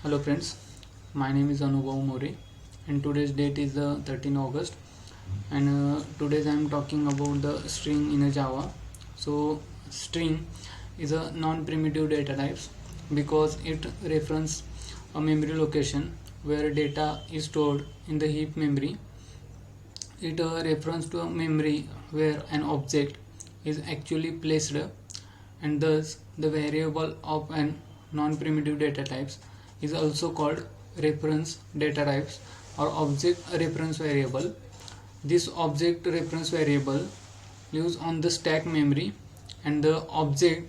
Hello friends, my name is Anubhav More and today's date is the 13 August and today I am talking about the string in a Java. So string is a non-primitive data types because it references a memory location where data is stored in the heap memory. It refers to a memory where an object is actually placed, and thus the variable of an non-primitive data types is also called reference data types or object reference variable. This object reference variable lives on the stack memory, and the object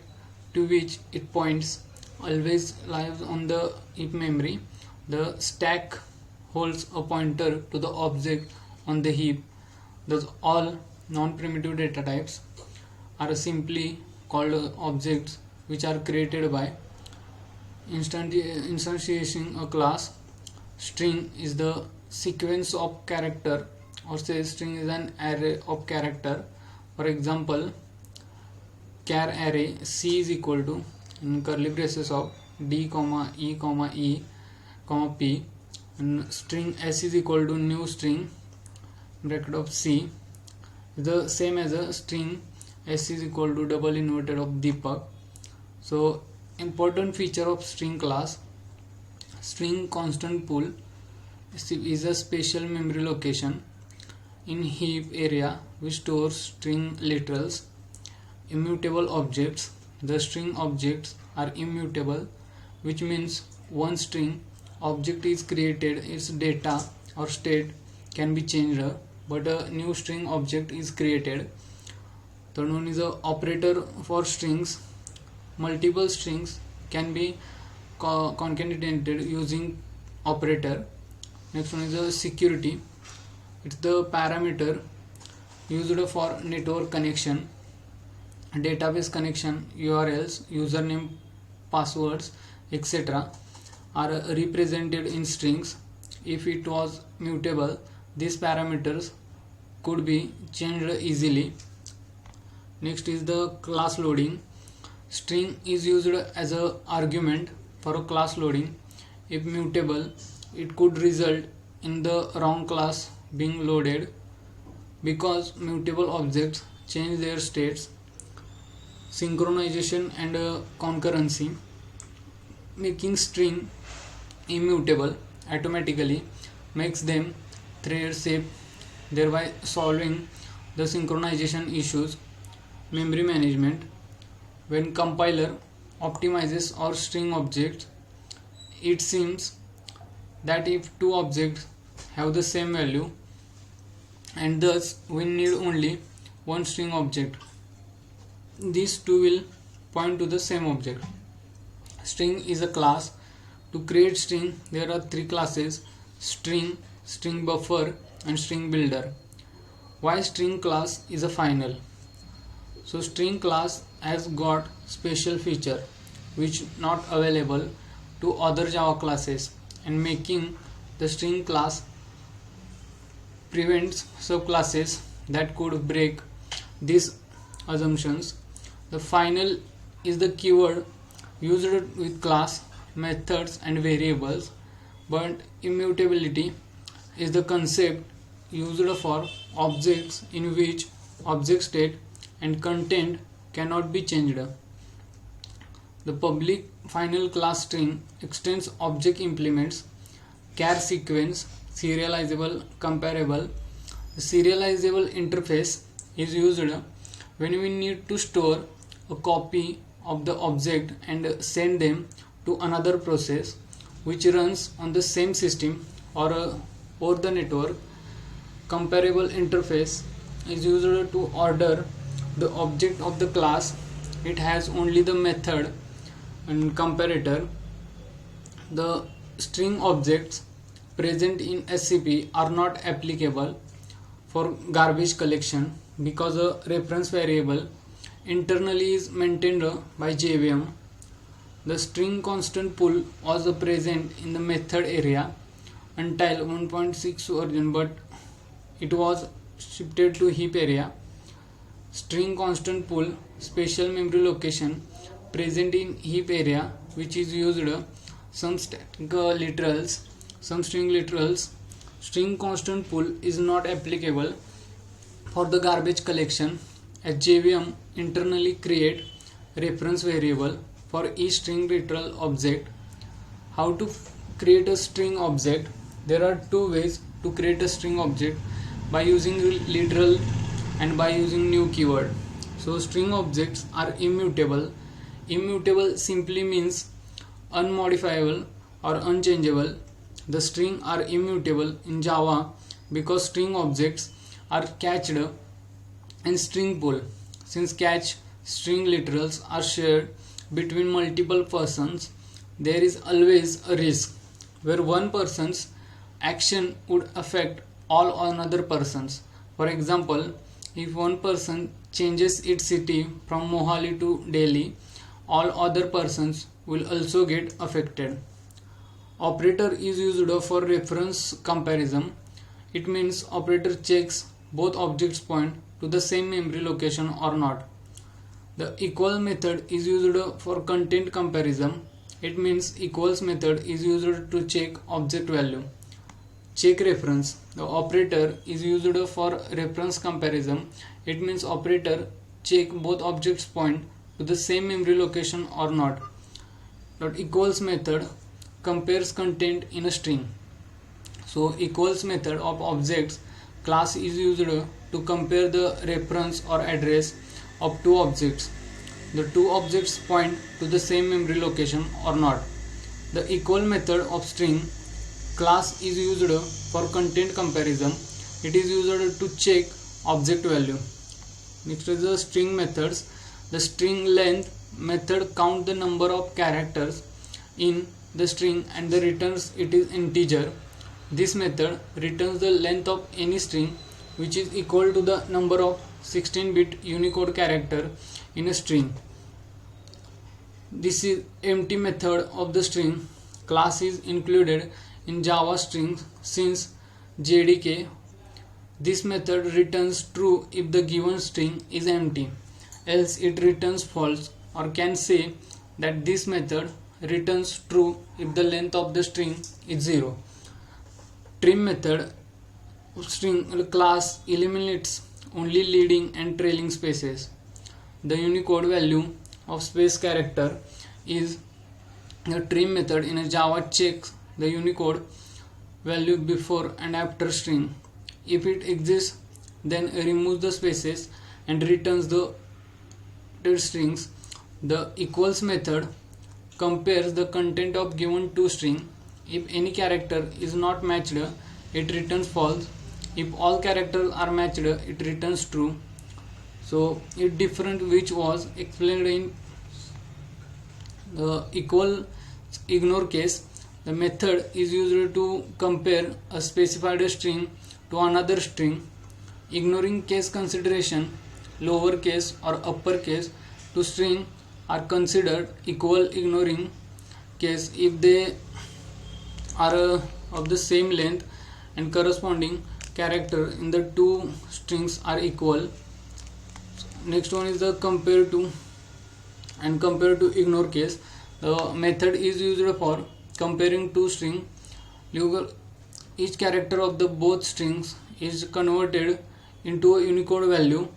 to which it points always lives on the heap memory. The stack holds a pointer to the object on the heap. Thus all non-primitive data types are simply called objects which are created by instantiating a class. String is the sequence of character, or say string is an array of character. For example, char array C is equal to in curly braces of D comma E comma E comma P, and string S is equal to new string bracket of C is the same as a string S is equal to double inverted of Deepak. So important feature of string class: string constant pool is a special memory location in heap area which stores string literals. Immutable objects: the string objects are immutable, which means one string object is created, its data or state can be changed, but a new string object is created. Third one is a operator for strings. Multiple strings can be concatenated using operator. Next one is a security. It's the parameter used for network connection, database connection. URLs, username, passwords, etc. are represented in strings. If it was mutable, these parameters could be changed easily. Next is the class loading. String is used as an argument for a class loading. If mutable, it could result in the wrong class being loaded because mutable objects change their states. Synchronization and concurrency: making string immutable automatically makes them thread safe, thereby solving the synchronization issues. Memory management: when compiler optimizes our string objects, it seems that if two objects have the same value, and thus we need only one string object, these two will point to the same object. String is a class. To create string, there are three classes: string, string buffer, and string builder. Why string class is a final? So string class has got special feature which not available to other Java classes, and making the string class prevents subclasses that could break these assumptions. The final is the keyword used with class, methods, and variables, but immutability is the concept used for objects in which object state and content cannot be changed. The public final class string extends object implements, char sequence, serializable, comparable. The serializable interface is used when we need to store a copy of the object and send them to another process which runs on the same system or over the network. Comparable interface is used to order the object of the class. It has only the method and comparator. The string objects present in SCP are not applicable for garbage collection because a reference variable internally is maintained by JVM. The string constant pool was present in the method area until 1.6 version, but it was shifted to heap area. String constant pool special memory location present in heap area which is used some static literals, some string literals. String constant pool is not applicable for the garbage collection, as JVM internally create reference variable for each string literal object. How to create a string object? There are two ways to create a string object, by using literal and by using new keyword. So string objects are immutable. Immutable simply means unmodifiable or unchangeable. The string are immutable in Java because string objects are cached in string pool. Since cache string literals are shared between multiple persons, there is always a risk where one person's action would affect all another persons. For example, if one person changes its city from Mohali to Delhi, all other persons will also get affected. Operator is used for reference comparison. It means operator checks both objects point to the same memory location or not. The equal method is used for content comparison. It means equals method is used to check object value. Check reference. The operator is used for reference comparison. It means operator check both objects point to the same memory location or not. Dot equals method compares content in a string. So equals method of objects class is used to compare the reference or address of two objects. The two objects point to the same memory location or not. The equal method of string class is used for content comparison. It is used to check object value. Next is the string methods. The string length method count the number of characters in the string and the returns it is integer. This method returns the length of any string which is equal to the number of 16-bit Unicode character in a string. This is empty method of the string. Class is included in Java strings since JDK. This method returns true if the given string is empty, else it returns false, or can say that this method returns true if the length of the string is 0. Trim method of string class eliminates only leading and trailing spaces. The Unicode value of space character is the trim method in a Java checks the Unicode value before and after string. If it exists, then removes the spaces and returns the strings. The equals method compares the content of given two string. If any character is not matched, it returns false. If all characters are matched, it returns true. So it different which was explained in the equal ignore case. The method is used to compare a specified string to another string. Ignoring case consideration, lowercase or uppercase to string are considered equal ignoring case if they are of the same length and corresponding character in the two strings are equal. Next one is the compare to and compare to ignore case. The method is used for comparing two strings. Each character of the both strings is converted into a Unicode value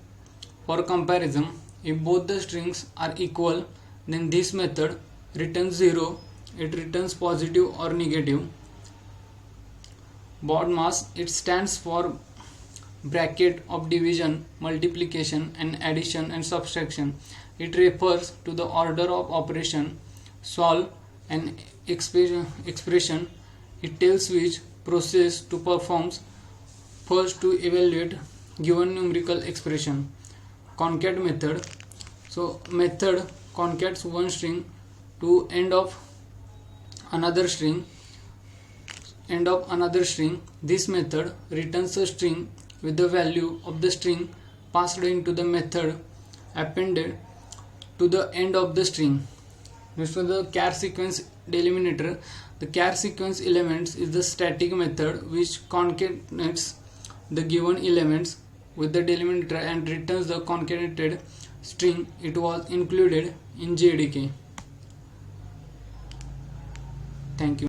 for comparison. If both the strings are equal, then this method returns 0. It returns positive or negative. BODMAS, it stands for bracket of division, multiplication and addition and subtraction. It refers to the order of operation, solve an expression. It tells which process to perform first to evaluate given numerical expression. Concat method. So method concates one string to end of another string. This method returns a string with the value of the string passed into the method appended to the end of the string. Next is the char sequence delimiter. The char sequence elements is the static method which concatenates the given elements with the delimiter and returns the concatenated string it was included in JDK. Thank you.